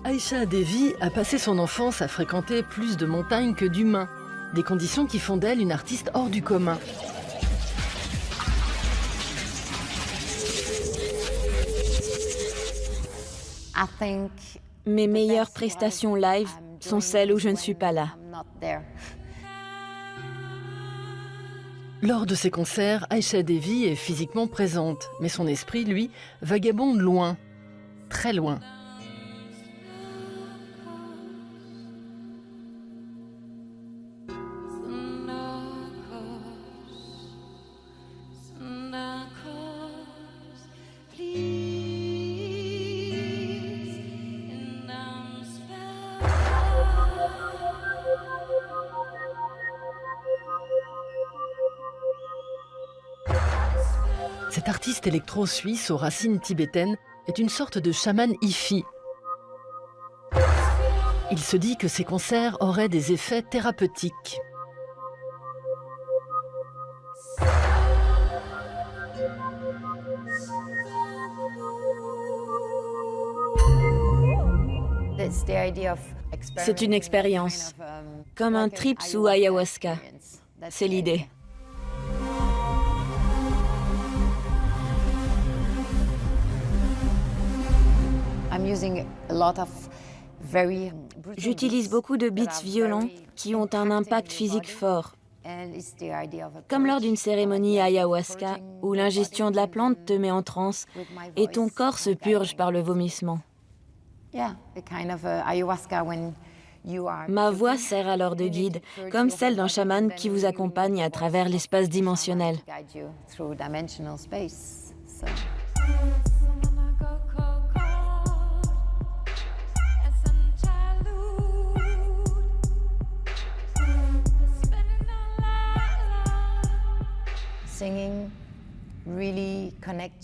Aisha Devi a passé son enfance à fréquenter plus de montagnes que d'humains, des conditions qui font d'elle une artiste hors du commun. Mes meilleures prestations live sont celles où je ne suis pas là. Lors de ses concerts, Aisha Devi est physiquement présente, mais son esprit, lui, vagabonde loin, très loin. Cet artiste électro-suisse aux racines tibétaines est une sorte de chaman hippie. Il se dit que ses concerts auraient des effets thérapeutiques. C'est une expérience, comme un trip sous ayahuasca. C'est l'idée. J'utilise beaucoup de beats violents qui ont un impact physique fort, comme lors d'une cérémonie ayahuasca où l'ingestion de la plante te met en transe et ton corps se purge par le vomissement. Ma voix sert alors de guide, comme celle d'un chaman qui vous accompagne à travers l'espace dimensionnel.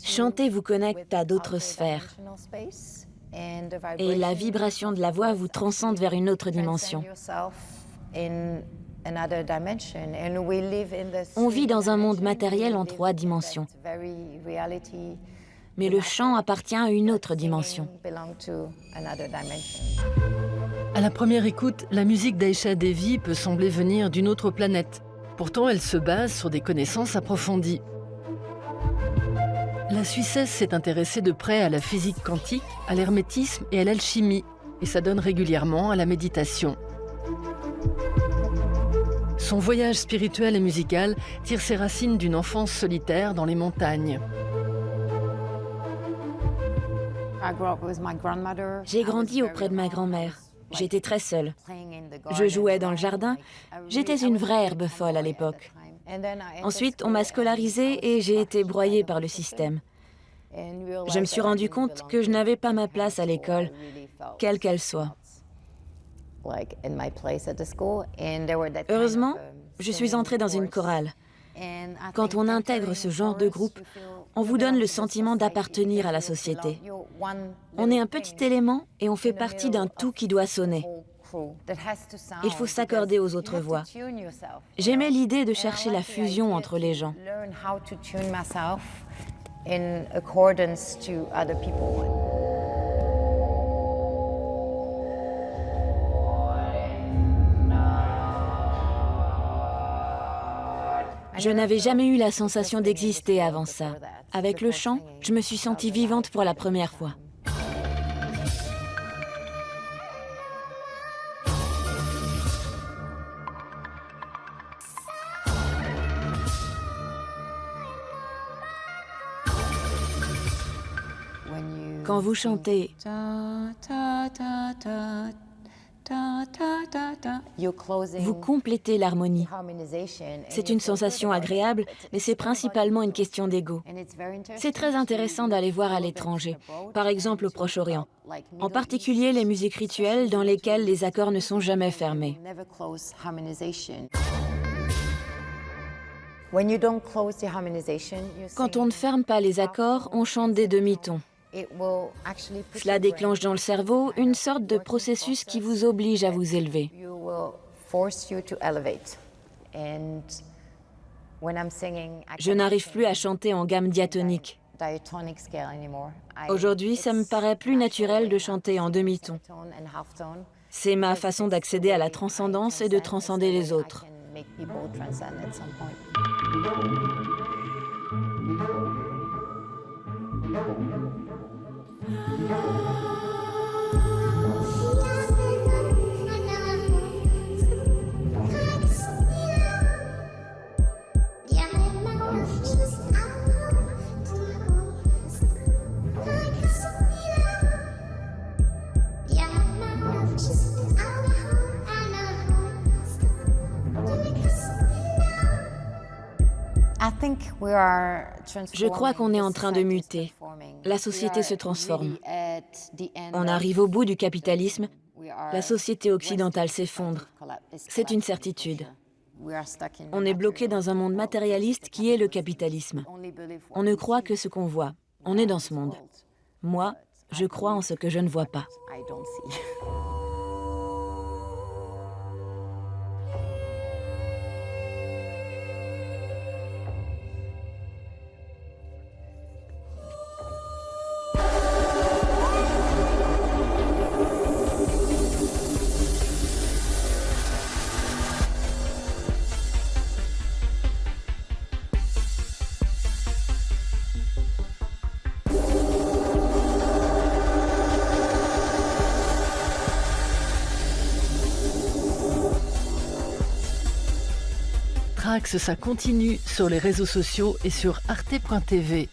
Chanter vous connecte à d'autres sphères. Et la vibration de la voix vous transcende vers une autre dimension. On vit dans un monde matériel en 3 dimensions. Mais le chant appartient à une autre dimension. À la première écoute, la musique d'Aisha Devi peut sembler venir d'une autre planète. Pourtant, elle se base sur des connaissances approfondies. La Suissesse s'est intéressée de près à la physique quantique, à l'hermétisme et à l'alchimie, et s'adonne régulièrement à la méditation. Son voyage spirituel et musical tire ses racines d'une enfance solitaire dans les montagnes. J'ai grandi auprès de ma grand-mère. J'étais très seule. Je jouais dans le jardin. J'étais une vraie herbe folle à l'époque. Ensuite, on m'a scolarisée et j'ai été broyée par le système. Je me suis rendu compte que je n'avais pas ma place à l'école, quelle qu'elle soit. Heureusement, je suis entrée dans une chorale. Quand on intègre ce genre de groupe, on vous donne le sentiment d'appartenir à la société. On est un petit élément et on fait partie d'un tout qui doit sonner. Il faut s'accorder aux autres voix. J'aimais l'idée de chercher la fusion entre les gens. Je n'avais jamais eu la sensation d'exister avant ça. Avec le chant, je me suis sentie vivante pour la première fois. Quand vous chantez, vous complétez l'harmonie. C'est une sensation agréable, mais c'est principalement une question d'ego. C'est très intéressant d'aller voir à l'étranger, par exemple au Proche-Orient, en particulier les musiques rituelles dans lesquelles les accords ne sont jamais fermés. Quand on ne ferme pas les accords, on chante des demi-tons. Cela déclenche dans le cerveau une sorte de processus qui vous oblige à vous élever. Je n'arrive plus à chanter en gamme diatonique. Aujourd'hui, ça me paraît plus naturel de chanter en demi-ton. C'est ma façon d'accéder à la transcendance et de transcender les autres. Je crois qu'on est en train de muter. La société se transforme. On arrive au bout du capitalisme. La société occidentale s'effondre. C'est une certitude. On est bloqué dans un monde matérialiste qui est le capitalisme. On ne croit que ce qu'on voit. On est dans ce monde. Moi, je crois en ce que je ne vois pas. Trax, ça continue sur les réseaux sociaux et sur arte.tv.